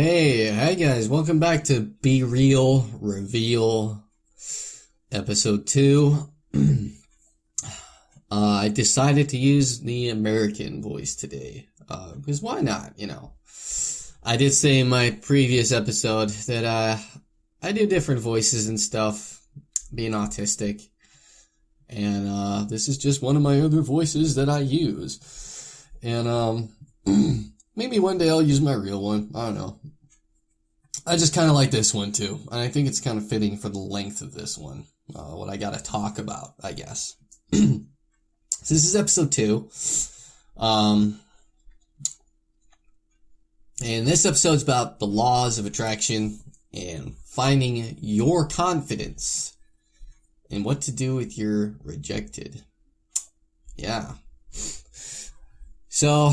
Hey guys, welcome back to Be Real Reveal episode 2. I decided to use the American voice today, because why not, I did say in my previous episode that, I do different voices and stuff, being autistic, and, this is just one of my other voices that I use, and, maybe one day I'll use my real one. I don't know. I just kind of like this one too. And I think it's kind of fitting for the length of this one. What I gotta talk about, I guess. So this is episode 2. And this episode's about the laws of attraction and finding your confidence and what to do if you're rejected. Yeah. So,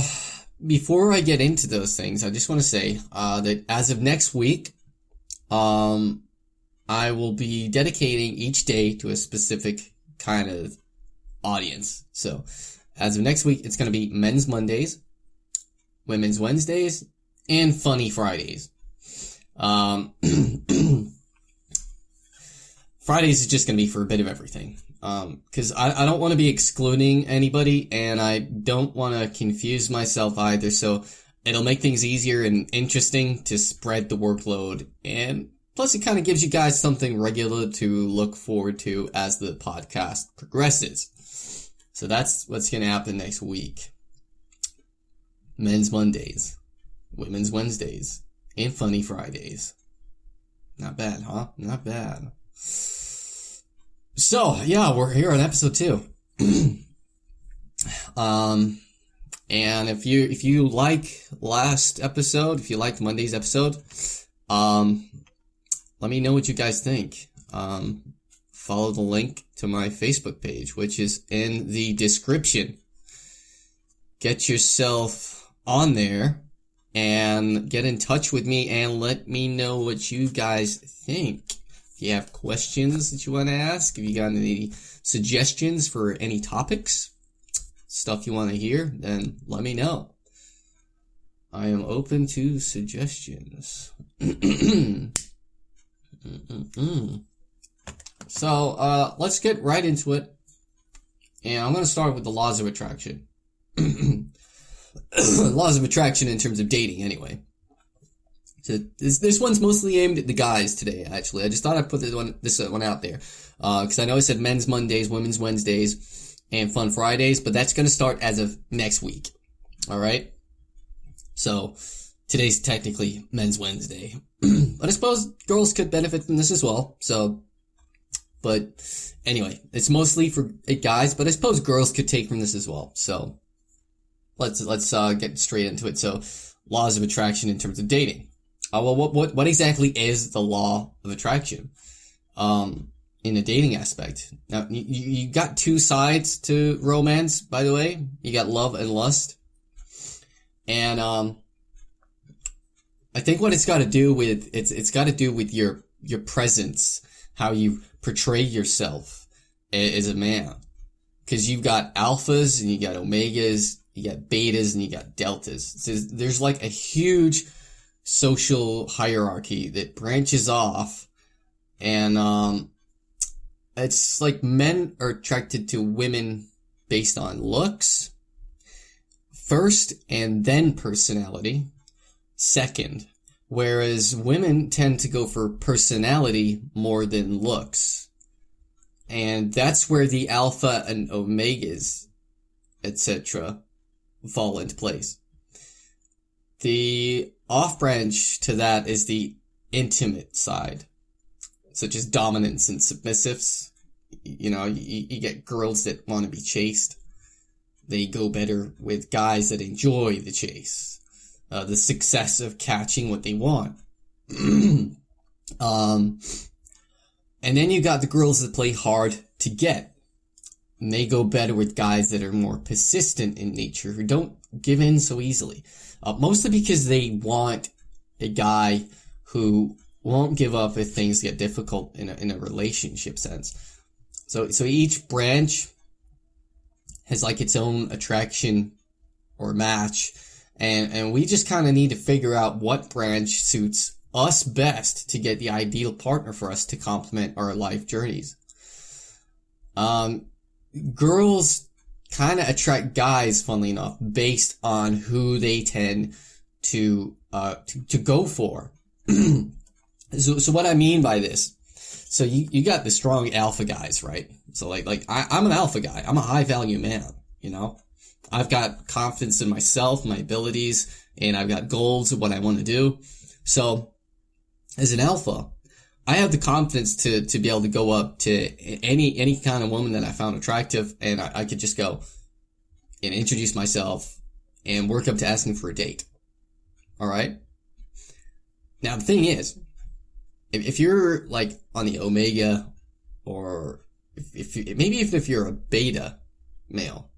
before I get into those things, I just want to say that as of next week, I will be dedicating each day to a specific kind of audience. So, as of next week, it's going to be Men's Mondays, Women's Wednesdays, and Funny Fridays. Fridays is just going to be for a bit of everything. Because I don't want to be excluding anybody, and I don't want to confuse myself either, so it'll make things easier and interesting to spread the workload, and plus it kind of gives you guys something regular to look forward to as the podcast progresses. So that's what's going to happen next week. Men's Mondays, Women's Wednesdays, and Funny Fridays. Not bad, huh? Not bad. So, yeah, we're here on episode 2. And if you like last episode, if you liked Monday's episode, let me know what you guys think. Follow the link to my Facebook page, which is in the description. Get yourself on there and get in touch with me and let me know what you guys think. If you have questions that you want to ask, if you got any suggestions for any topics, stuff you want to hear, then let me know. I am open to suggestions. So, let's get right into it. And I'm going to start with the laws of attraction. Laws of attraction in terms of dating, anyway. So this one's mostly aimed at the guys today, actually. I just thought I'd put this one out there. Because I know I said Men's Mondays, Women's Wednesdays, and Fun Fridays, but that's going to start as of next week. Alright? So, today's technically Men's Wednesday. But I suppose girls could benefit from this as well, so. But, anyway, it's mostly for guys, but I suppose girls could take from this as well. So, let's get straight into it. So, laws of attraction in terms of dating. Well, what exactly is the law of attraction, in a dating aspect? Now, you got two sides to romance, by the way. You got love and lust. And, I think what it's got to do with, it's got to do with your presence, how you portray yourself as a man. Cause you've got alphas and you got omegas, you got betas and you got deltas. So there's like a huge social hierarchy that branches off, and it's like men are attracted to women based on looks first, and then personality second, whereas women tend to go for personality more than looks. And that's where the alpha and omegas, etc., fall into place. The off-branch to that is the intimate side, such as dominance and submissives. You get girls that want to be chased. They go better with guys that enjoy the chase, the success of catching what they want. And then you got the girls that play hard to get. And they go better with guys that are more persistent in nature, who don't give in so easily. Mostly because they want a guy who won't give up if things get difficult in a relationship sense. So each branch has like its own attraction or match, And we just kind of need to figure out what branch suits us best to get the ideal partner for us to complement our life journeys. Girls kind of attract guys, funnily enough, based on who they tend to go for. So what I mean by this, so you got the strong alpha guys, right? So I'm an alpha guy. I'm a high value man, you know? I've got confidence in myself, my abilities, and I've got goals of what I want to do. So as an alpha, I have the confidence to be able to go up to any kind of woman that I found attractive, and I could just go and introduce myself and work up to asking for a date. All right? Now, the thing is, if you're like on the omega, or maybe even if you're a beta male,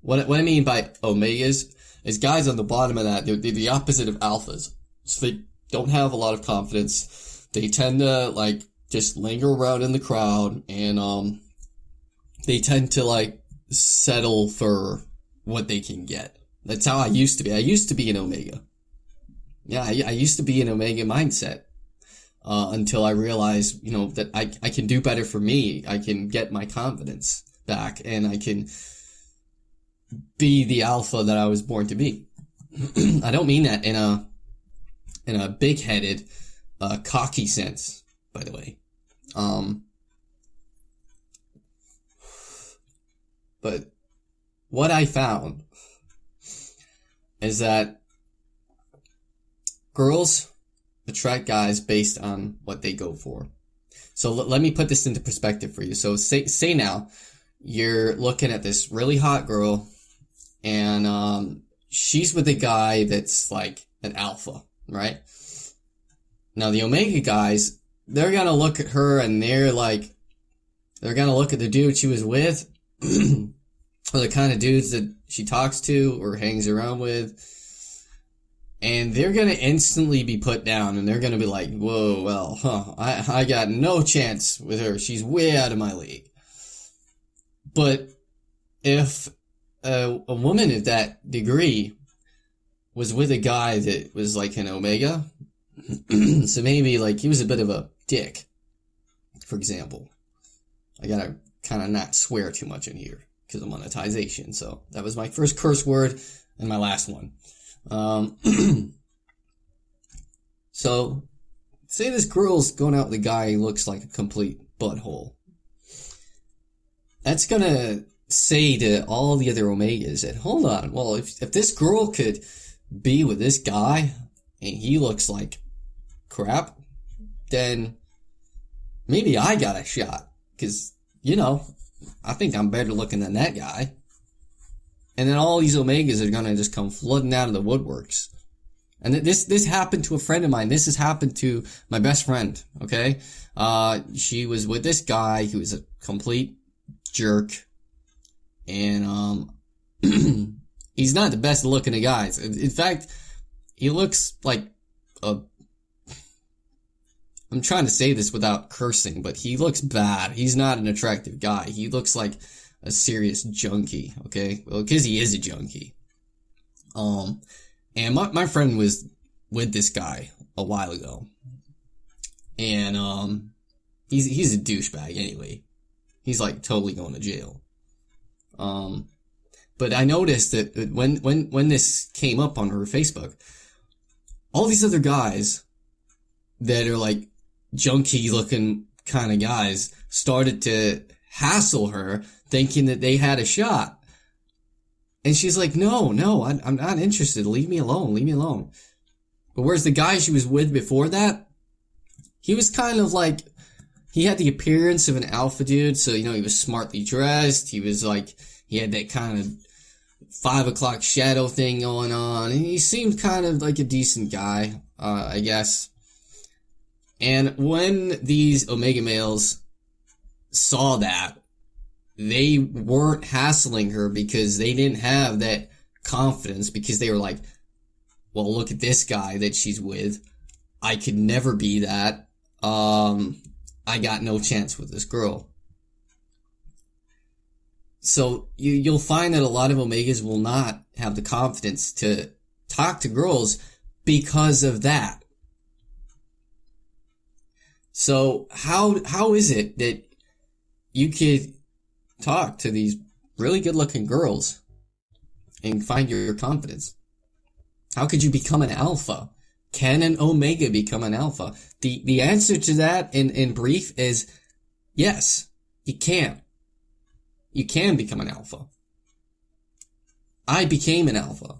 what I mean by omegas is guys on the bottom of that, they're the opposite of alphas. So they don't have a lot of confidence. They tend to like just linger around in the crowd, and they tend to like settle for what they can get. That's how I used to be. I used to be an omega. Yeah, I used to be an omega mindset. Until I realized, you know, that I can do better for me. I can get my confidence back, and I can be the alpha that I was born to be. I don't mean that in a big-headed, cocky sense, by the way. But what I found is that girls attract guys based on what they go for. So let me put this into perspective for you. So say now you're looking at this really hot girl, and she's with a guy that's like an alpha, right? Now the omega guys, they're gonna look at her, and they're gonna look at the dude she was with, or the kind of dudes that she talks to or hangs around with. And they're going to instantly be put down, and they're going to be like, whoa, well, I got no chance with her. She's way out of my league. But if a woman of that degree was with a guy that was like an omega, so maybe like he was a bit of a dick, for example. I got to kind of not swear too much in here because of monetization. So that was my first curse word and my last one. So, say this girl's going out with a guy who looks like a complete butthole. That's gonna say to all the other omegas that, hold on, well, if this girl could be with this guy, and he looks like crap, then maybe I got a shot. Cause, you know, I think I'm better looking than that guy. And then all these omegas are gonna just come flooding out of the woodworks. And this happened to a friend of mine. This has happened to my best friend, okay? She was with this guy who was a complete jerk. And, he's not the best looking of guys. In fact, he looks like I'm trying to say this without cursing, but he looks bad. He's not an attractive guy. He looks like a serious junkie, okay? Well, because he is a junkie. And my friend was with this guy a while ago. And, he's a douchebag anyway. He's like totally going to jail. But I noticed that when this came up on her Facebook, all these other guys that are like junkie looking kind of guys started to hassle her, thinking that they had a shot. And she's like, no, I'm not interested. Leave me alone. But whereas the guy she was with before that, he was kind of like, he had the appearance of an alpha dude. So, you know, he was smartly dressed. He was like, he had that kind of 5 o'clock shadow thing going on. And he seemed kind of like a decent guy, I guess. And when these omega males saw that, they weren't hassling her because they didn't have that confidence, because they were like, well, look at this guy that she's with. I could never be that. I got no chance with this girl. So you'll find that a lot of omegas will not have the confidence to talk to girls because of that. So how is it that you could talk to these really good looking girls and find your confidence? How could you become an alpha? Can an omega become an alpha? The answer to that in brief is yes, you can. You can become an alpha. I became an alpha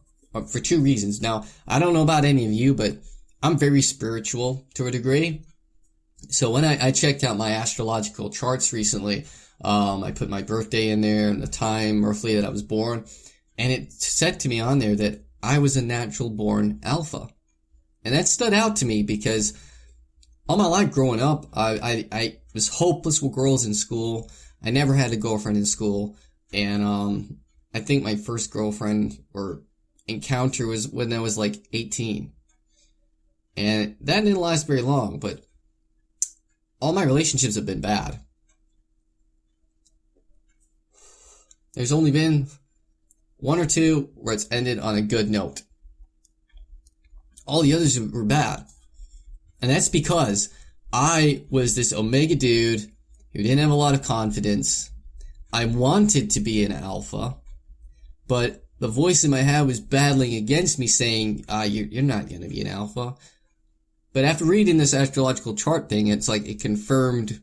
for two reasons. Now, I don't know about any of you, but I'm very spiritual to a degree. So when I checked out my astrological charts recently, I put my birthday in there and the time roughly that I was born, and it said to me on there that I was a natural born alpha. And that stood out to me because all my life growing up, I was hopeless with girls in school. I never had a girlfriend in school. And, I think my first girlfriend or encounter was when I was like 18. And that didn't last very long, but all my relationships have been bad. There's only been one or two where it's ended on a good note. All the others were bad. And that's because I was this omega dude who didn't have a lot of confidence. I wanted to be an alpha, but the voice in my head was battling against me saying, you're not going to be an alpha. But after reading this astrological chart thing, it's like it confirmed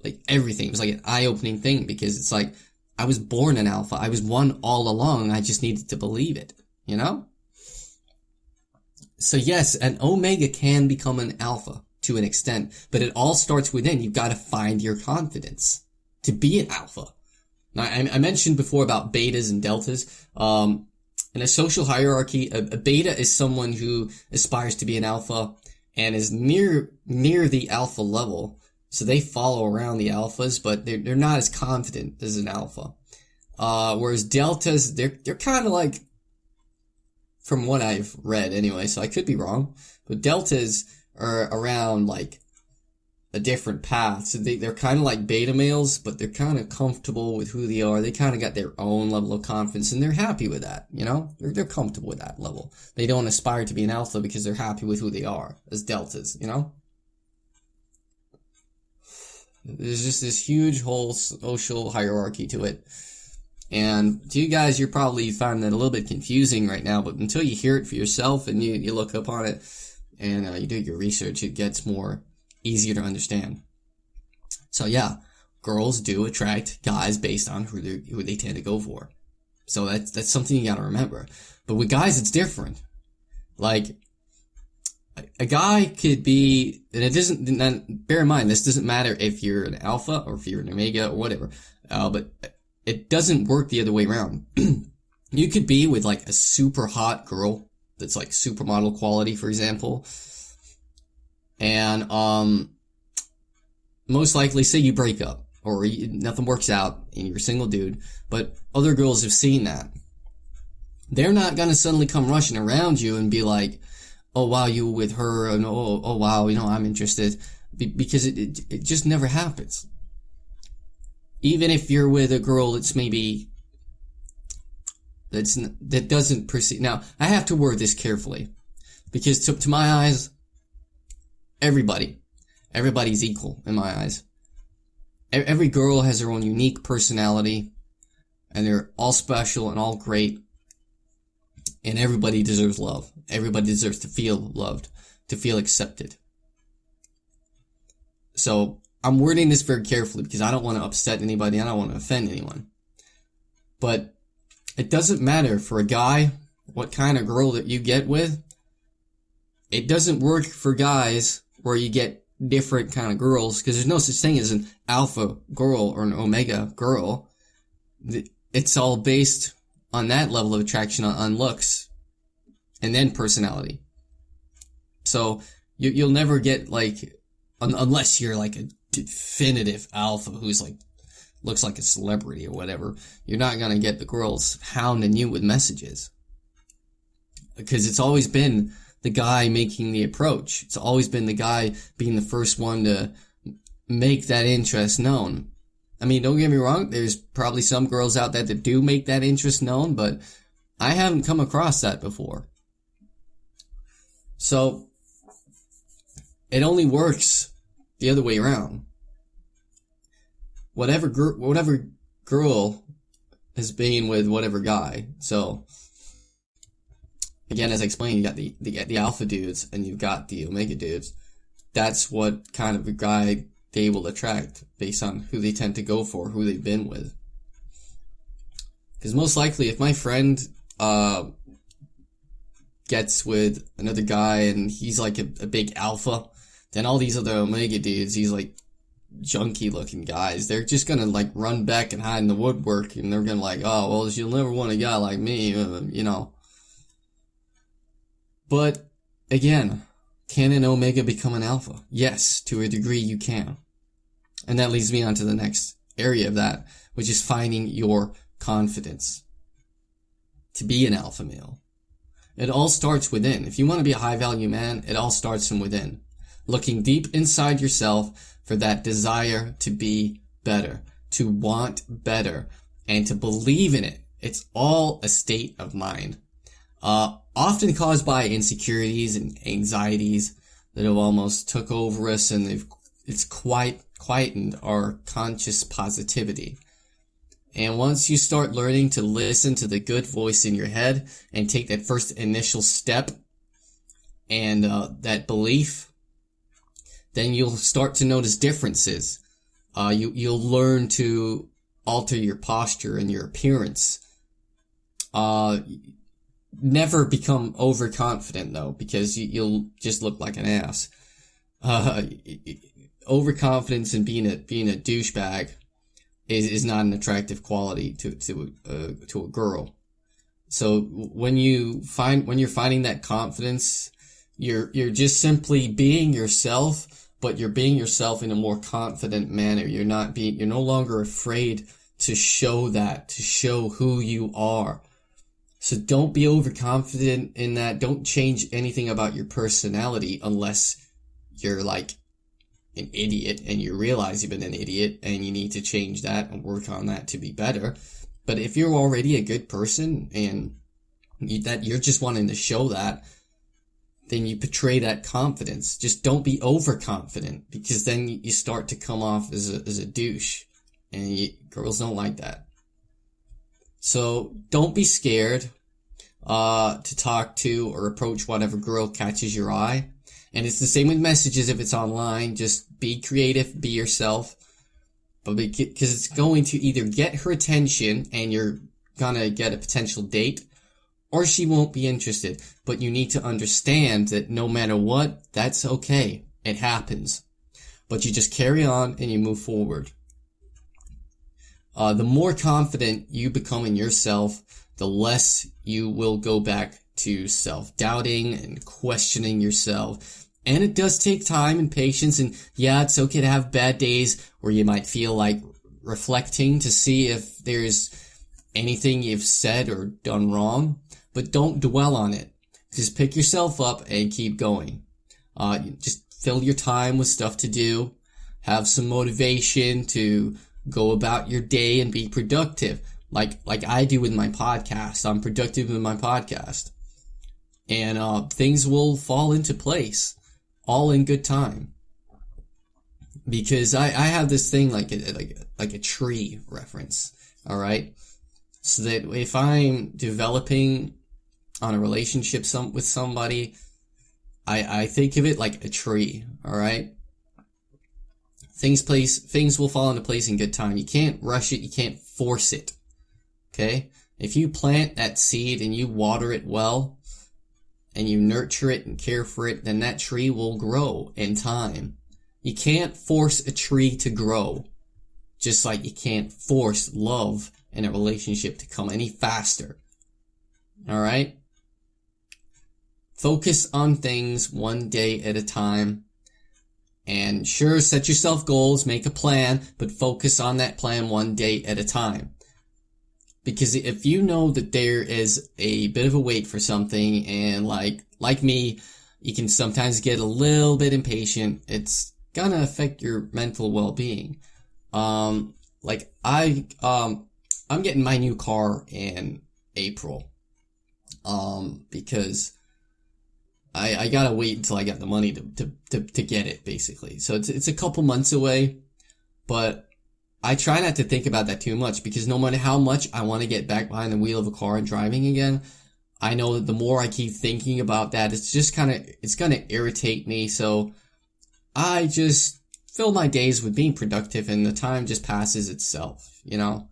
like everything. It was like an eye-opening thing because it's like I was born an alpha. I was one all along. I just needed to believe it, you know? So yes, an omega can become an alpha to an extent, but it all starts within. You've got to find your confidence to be an alpha. Now, I mentioned before about betas and deltas. In a social hierarchy, a beta is someone who aspires to be an alpha and is near the alpha level. So they follow around the alphas, but they're not as confident as an alpha. Whereas deltas, they're kind of like, from what I've read anyway, so I could be wrong, but deltas are around like a different path. So they're kind of like beta males, but they're kind of comfortable with who they are. They kind of got their own level of confidence and they're happy with that, you know? They're comfortable with that level. They don't aspire to be an alpha because they're happy with who they are as deltas, you know? There's just this huge whole social hierarchy to it. And to you guys, you're probably finding that a little bit confusing right now, but until you hear it for yourself and you look up on it and you do your research, it gets more easier to understand. So yeah, girls do attract guys based on who they tend to go for. So that's something you gotta remember. But with guys, it's different. Like, a guy could be, and it doesn't, bear in mind, this doesn't matter if you're an alpha or if you're an omega or whatever, but it doesn't work the other way around. You could be with like a super hot girl that's like supermodel quality, for example, and most likely say you break up or nothing works out and you're a single dude, but other girls have seen that. They're not gonna suddenly come rushing around you and be like, oh wow, you with her, and oh wow, you know, I'm interested, because it just never happens. Even if you're with a girl that's maybe, that doesn't perceive, now, I have to word this carefully, because to my eyes, everybody's equal in my eyes. Every girl has her own unique personality, and they're all special and all great, and everybody deserves love. Everybody deserves to feel loved, to feel accepted. So, I'm wording this very carefully because I don't want to upset anybody, I don't want to offend anyone. But it doesn't matter for a guy what kind of girl that you get with. It doesn't work for guys where you get different kind of girls, because there's no such thing as an alpha girl or an omega girl. It's all based on that level of attraction, on looks and then personality. So you'll never get like, unless you're like a definitive alpha who's like looks like a celebrity or whatever, you're not gonna get the girls hounding you with messages, because it's always been the guy making the approach. It's always been the guy being the first one to make that interest known. I mean, don't get me wrong, there's probably some girls out there that do make that interest known, but I haven't come across that before. So it only works the other way around. Whatever girl is being with whatever guy. So again, as I explained, you got the alpha dudes and you've got the omega dudes. That's what kind of a guy they will attract based on who they tend to go for, who they've been with. Because most likely, if my friend gets with another guy and he's like a big alpha, then all these other omega dudes, these like junky looking guys, they're just gonna like run back and hide in the woodwork, and they're gonna like, oh, well, you'll never want a guy like me, you know. But again, can an omega become an alpha? Yes, to a degree you can. And that leads me on to the next area of that, which is finding your confidence to be an alpha male. It all starts within. If you want to be a high value man, it all starts from within. Looking deep inside yourself for that desire to be better, to want better, and to believe in it. It's all a state of mind. Often caused by insecurities and anxieties that have almost took over us, and it's quietened our conscious positivity. And once you start learning to listen to the good voice in your head and take that first initial step and that belief, then you'll start to notice differences. You'll learn to alter your posture and your appearance. Never become overconfident though, because you'll just look like an ass. Overconfidence and being a douchebag is not an attractive quality to a girl. So when you're finding that confidence, you're just simply being yourself, but you're being yourself in a more confident manner. You're no longer afraid to show who you are. So don't be overconfident in that. Don't change anything about your personality unless you're like an idiot and you realize you've been an idiot and you need to change that and work on that to be better. But if you're already a good person and you're just wanting to show that, then you portray that confidence. Just don't be overconfident, because then you start to come off as a douche, and girls don't like that. So don't be scared to talk to or approach whatever girl catches your eye. And it's the same with messages if it's online. Just be creative, be yourself. But because it's going to either get her attention and you're gonna get a potential date, or she won't be interested. But you need to understand that no matter what, that's okay. It happens. But you just carry on and you move forward. The more confident you become in yourself, the less you will go back to self-doubting and questioning yourself. And it does take time and patience, and yeah, it's okay to have bad days where you might feel like reflecting to see if there's anything you've said or done wrong, but don't dwell on it. Just pick yourself up and keep going. Just fill your time with stuff to do. Have some motivation to go about your day and be productive. Like I do with my podcast. I'm productive with my podcast. And things will fall into place, all in good time. Because I have this thing like a tree reference, all right? So that if I'm developing on a relationship with somebody, I think of it like a tree, all right? Things will fall into place in good time. You can't rush it, you can't force it. Okay? If you plant that seed and you water it well, and you nurture it and care for it, then that tree will grow in time. You can't force a tree to grow, just like you can't force love in a relationship to come any faster. Alright? Focus on things one day at a time. And sure, set yourself goals, make a plan, but focus on that plan one day at a time. Because if you know that there is a bit of a wait for something, and like me, you can sometimes get a little bit impatient, it's gonna affect your mental well-being. I'm getting my new car in April. Because I gotta wait until I got the money to get it, basically. So it's a couple months away, but I try not to think about that too much, because no matter how much I want to get back behind the wheel of a car and driving again, I know that the more I keep thinking about that, it's gonna irritate me. So I just fill my days with being productive, and the time just passes itself, you know?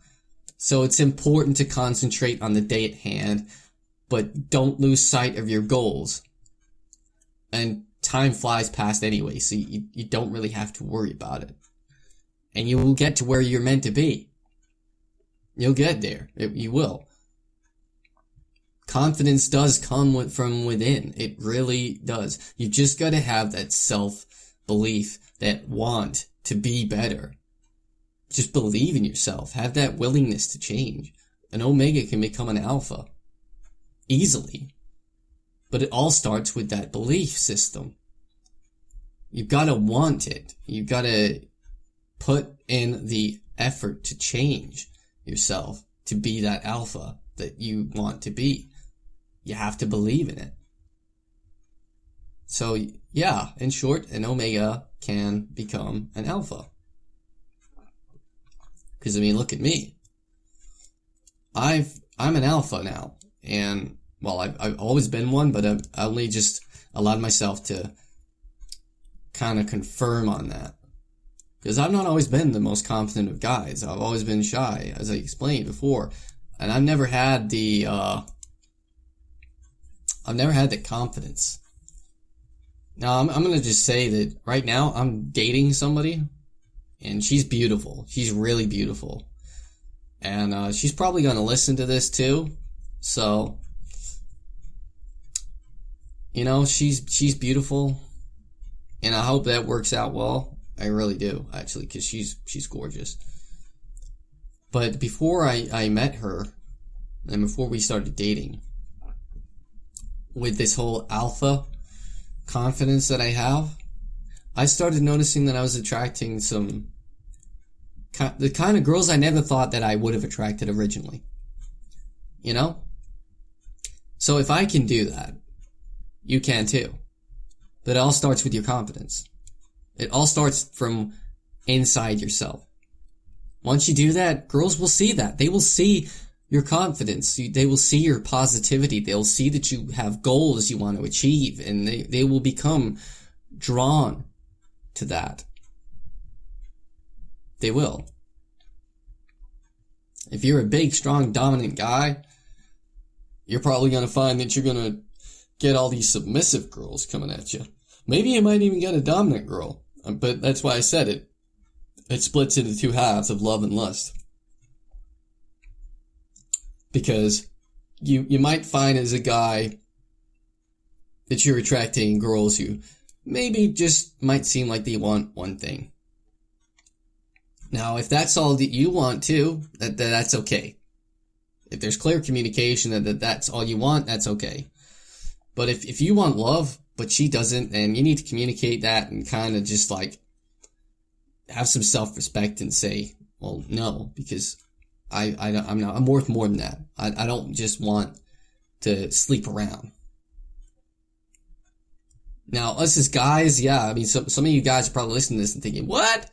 So it's important to concentrate on the day at hand, but don't lose sight of your goals. And time flies past anyway, so you don't really have to worry about it. And you will get to where you're meant to be. You'll get there. You will. Confidence does come from within. It really does. You've just got to have that self-belief, that want to be better. Just believe in yourself. Have that willingness to change. An Omega can become an Alpha. Easily. But it all starts with that belief system. You've got to want it. You've got to put in the effort to change yourself to be that Alpha that you want to be. You have to believe in it. So, yeah, in short, an Omega can become an Alpha. Because, I mean, look at me. I'm an Alpha now. And, well, I've always been one, but I only just allowed myself to kind of confirm on that. Because I've not always been the most confident of guys. I've always been shy, as I explained before. And I've never had the confidence. Now, I'm going to just say that right now I'm dating somebody, and she's beautiful. She's really beautiful. And she's probably going to listen to this too. So, you know, she's beautiful, and I hope that works out well. I really do, actually, because she's gorgeous. But before I met her, and before we started dating, with this whole Alpha confidence that I have, I started noticing that I was attracting the kind of girls I never thought that I would have attracted originally. You know? So if I can do that, you can too. But it all starts with your confidence. It all starts from inside yourself. Once you do that, girls will see that. They will see your confidence. They will see your positivity. They'll see that you have goals you want to achieve, and they will become drawn to that. They will. If you're a big, strong, dominant guy, you're probably going to find that you're going to get all these submissive girls coming at you. Maybe you might even get a dominant girl. But that's why I said it. It splits into two halves of love and lust. Because you might find as a guy that you're attracting girls who maybe just might seem like they want one thing. Now, if that's all that you want too, that's okay. If there's clear communication that that's all you want, that's okay. But if you want love, but she doesn't, and you need to communicate that and kind of just like have some self-respect and say, well, no, because I'm worth more than that. I don't just want to sleep around. Now, us as guys, yeah, I mean, some of you guys are probably listening to this and thinking, what?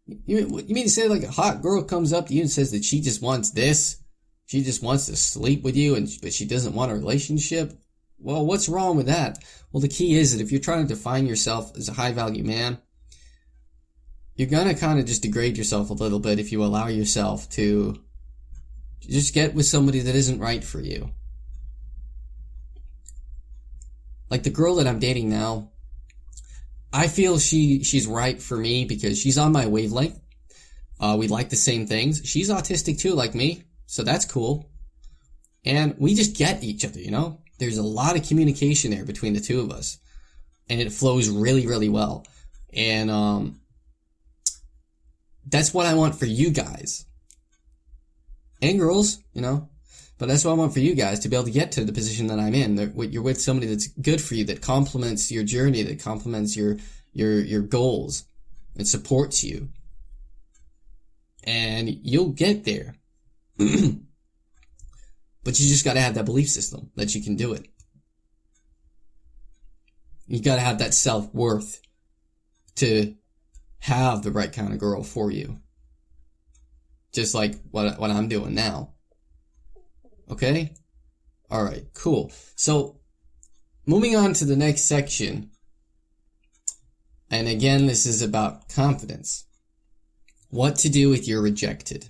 You mean to say like a hot girl comes up to you and says that she just wants this? She just wants to sleep with you, but she doesn't want a relationship? Well, what's wrong with that? Well, the key is that if you're trying to define yourself as a high-value man, you're going to kind of just degrade yourself a little bit if you allow yourself to just get with somebody that isn't right for you. Like the girl that I'm dating now, I feel she's right for me because she's on my wavelength. We like the same things. She's autistic too, like me, so that's cool. And we just get each other, you know? There's a lot of communication there between the two of us. And it flows really, really well. And that's what I want for you guys. And girls, you know. But that's what I want for you guys, to be able to get to the position that I'm in. You're with somebody that's good for you, that complements your journey, that complements your goals, and supports you. And you'll get there. But you just gotta have that belief system that you can do it. You gotta have that self-worth to have the right kind of girl for you. Just like what I'm doing now. Okay? Alright, cool. So, moving on to the next section. And again, this is about confidence. What to do if you're rejected.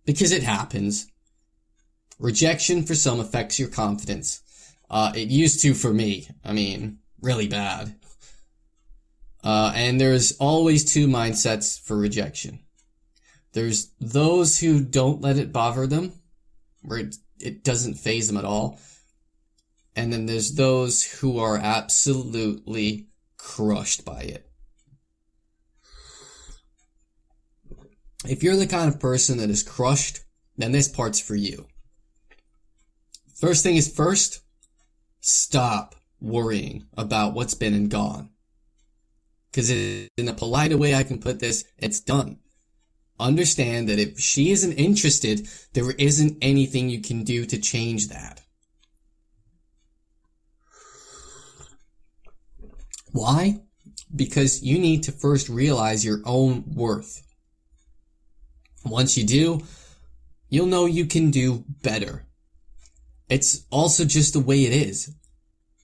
Because it happens. Rejection for some affects your confidence. It used to for me. I mean, really bad. And there's always two mindsets for rejection. There's those who don't let it bother them, where it doesn't faze them at all. And then there's those who are absolutely crushed by it. If you're the kind of person that is crushed, then this part's for you. First thing is first, stop worrying about what's been and gone. Because in a polite way I can put this, it's done. Understand that if she isn't interested, there isn't anything you can do to change that. Why? Because you need to first realize your own worth. Once you do, you'll know you can do better. It's also just the way it is.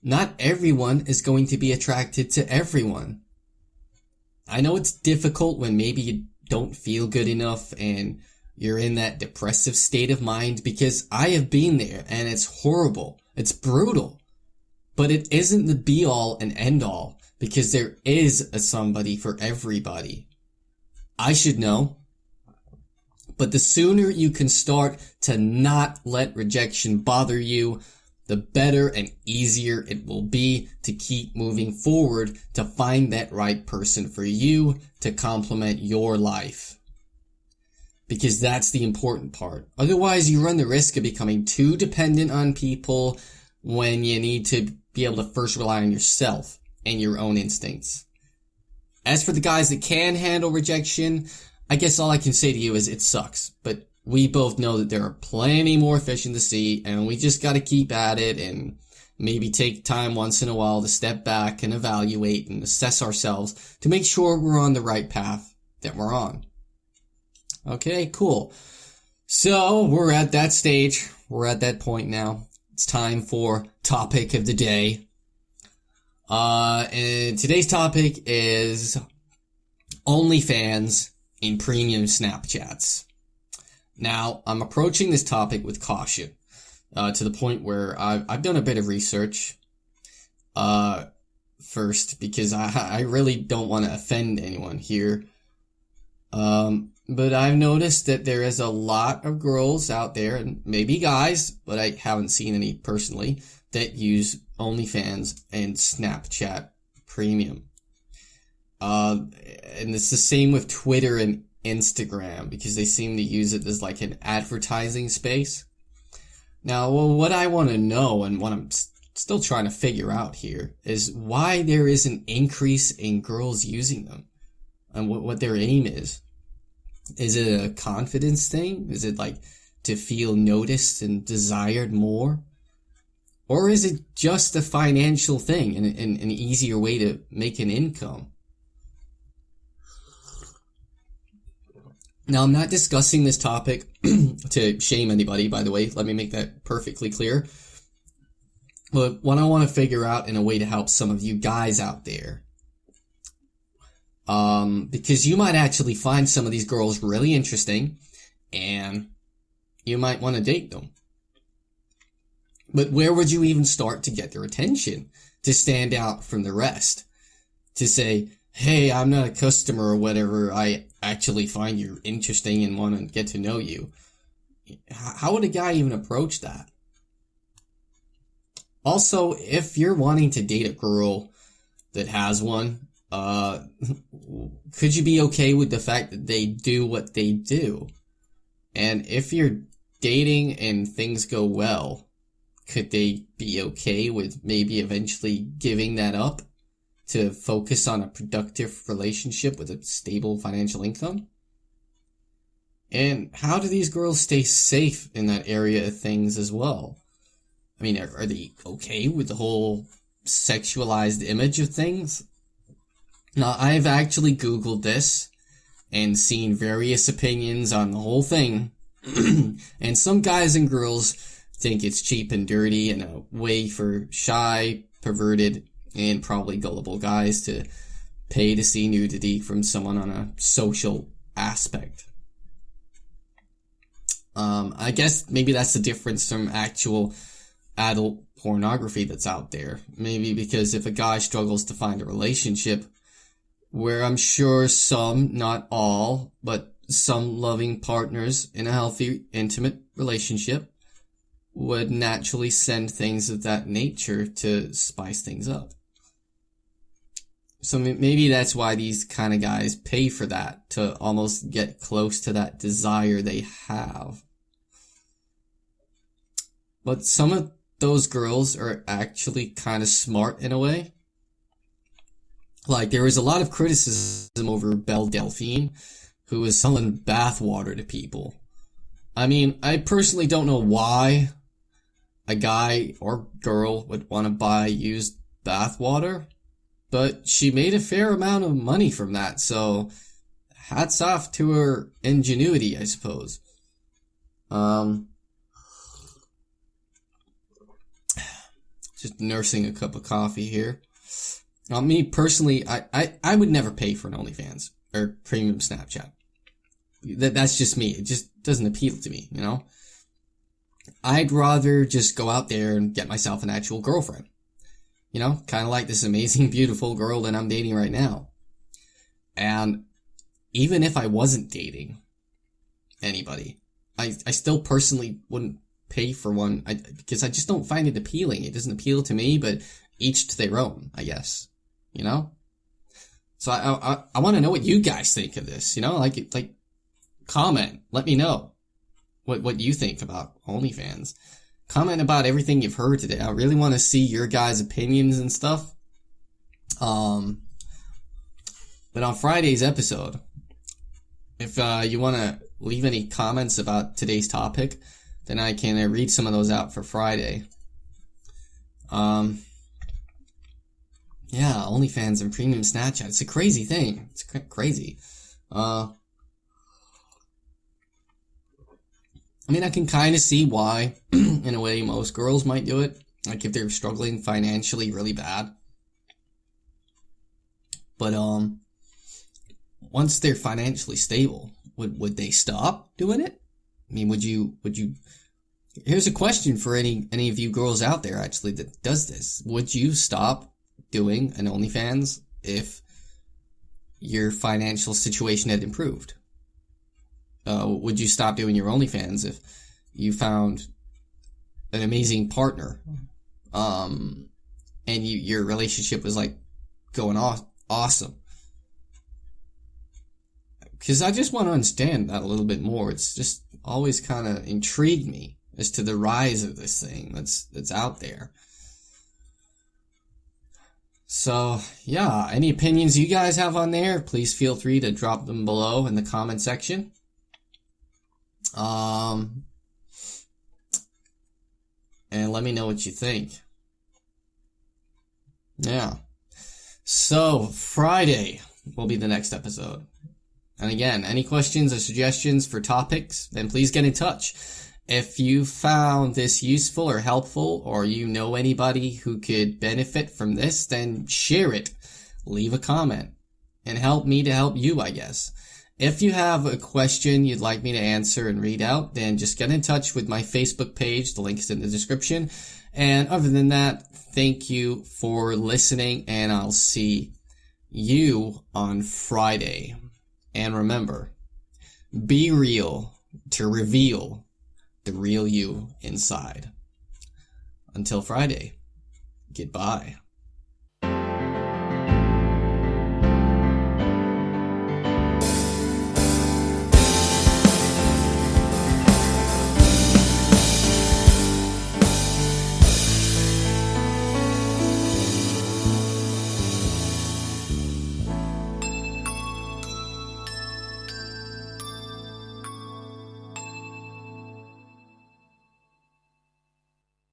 Not everyone is going to be attracted to everyone. I know it's difficult when maybe you don't feel good enough and you're in that depressive state of mind, because I have been there and it's horrible. It's brutal. But it isn't the be all and end all, because there is a somebody for everybody. I should know. But the sooner you can start to not let rejection bother you, the better and easier it will be to keep moving forward to find that right person for you to complement your life. Because that's the important part. Otherwise, you run the risk of becoming too dependent on people when you need to be able to first rely on yourself and your own instincts. As for the guys that can handle rejection, I guess all I can say to you is it sucks, but we both know that there are plenty more fish in the sea, and we just gotta keep at it and maybe take time once in a while to step back and evaluate and assess ourselves to make sure we're on the right path that we're on. Okay, cool. So, we're at that stage. We're at that point now. It's time for topic of the day. And today's topic is OnlyFans in premium Snapchats. Now, I'm approaching this topic with caution, to the point where I've done a bit of research, first, because I really don't want to offend anyone here. But I've noticed that there is a lot of girls out there, and maybe guys, but I haven't seen any personally, that use OnlyFans and Snapchat Premium. And it's the same with Twitter and Instagram, because they seem to use it as like an advertising space. Now, what I want to know, and what I'm still trying to figure out here, is why there is an increase in girls using them, and what their aim is. Is it a confidence thing? Is it like to feel noticed and desired more? Or is it just a financial thing and an easier way to make an income? Now, I'm not discussing this topic to shame anybody, by the way. Let me make that perfectly clear. But what I want to figure out in a way to help some of you guys out there, because you might actually find some of these girls really interesting, and you might want to date them. But where would you even start to get their attention, to stand out from the rest? To say, hey, I'm not a customer or whatever, I actually find you interesting and want to get to know you. How would a guy even approach that? Also, if you're wanting to date a girl that has one, could you be okay with the fact that they do what they do? And if you're dating and things go well, could they be okay with maybe eventually giving that up to focus on a productive relationship with a stable financial income? And how do these girls stay safe in that area of things as well? I mean, are they okay with the whole sexualized image of things. Now, I've actually Googled this and seen various opinions on the whole thing. And some guys and girls think it's cheap and dirty and a way for shy, perverted, and probably gullible guys to pay to see nudity from someone on a social aspect. I guess maybe that's the difference from actual adult pornography that's out there. Maybe because if a guy struggles to find a relationship, where I'm sure some, not all, but some loving partners in a healthy, intimate relationship would naturally send things of that nature to spice things up. So maybe that's why these kind of guys pay for that, to almost get close to that desire they have. But some of those girls are actually kind of smart in a way. Like, there was a lot of criticism over Belle Delphine, who was selling bathwater to people. I mean, I personally don't know why a guy or girl would want to buy used bathwater, but she made a fair amount of money from that, so hats off to her ingenuity, I suppose. Just nursing a cup of coffee here. Me personally, I would never pay for an OnlyFans or premium Snapchat. That's just me. It just doesn't appeal to me, you know? I'd rather just go out there and get myself an actual girlfriend. You know, kind of like this amazing, beautiful girl that I'm dating right now. And even if I wasn't dating anybody, I still personally wouldn't pay for one because I just don't find it appealing. It doesn't appeal to me, but each to their own, I guess. You know? So I want to know what you guys think of this, you know? Like, comment. Let me know what you think about OnlyFans. Comment about everything you've heard today. I really want to see your guys' opinions and stuff. But on Friday's episode, if you want to leave any comments about today's topic, then I can read some of those out for Friday. Yeah, OnlyFans and premium Snapchat. It's a crazy thing. It's crazy. I mean, I can kind of see why, in a way, most girls might do it. Like, if they're struggling financially really bad. But, once they're financially stable, would they stop doing it? I mean, would you, here's a question for any of you girls out there, actually, that does this. Would you stop doing an OnlyFans if your financial situation had improved? Would you stop doing your OnlyFans if you found an amazing partner, and your relationship was like going awesome? Because I just want to understand that a little bit more. It's just always kind of intrigued me as to the rise of this thing that's out there. So, yeah, any opinions you guys have on there, please feel free to drop them below in the comment section. And let me know what you think. Yeah. So, Friday will be the next episode. And again, any questions or suggestions for topics, then please get in touch. If you found this useful or helpful, or you know anybody who could benefit from this, then share it. Leave a comment. And help me to help you, I guess. If you have a question you'd like me to answer and read out, then just get in touch with my Facebook page. The link is in the description. And other than that, thank you for listening, and I'll see you on Friday. And remember, be real to reveal the real you inside. Until Friday, goodbye.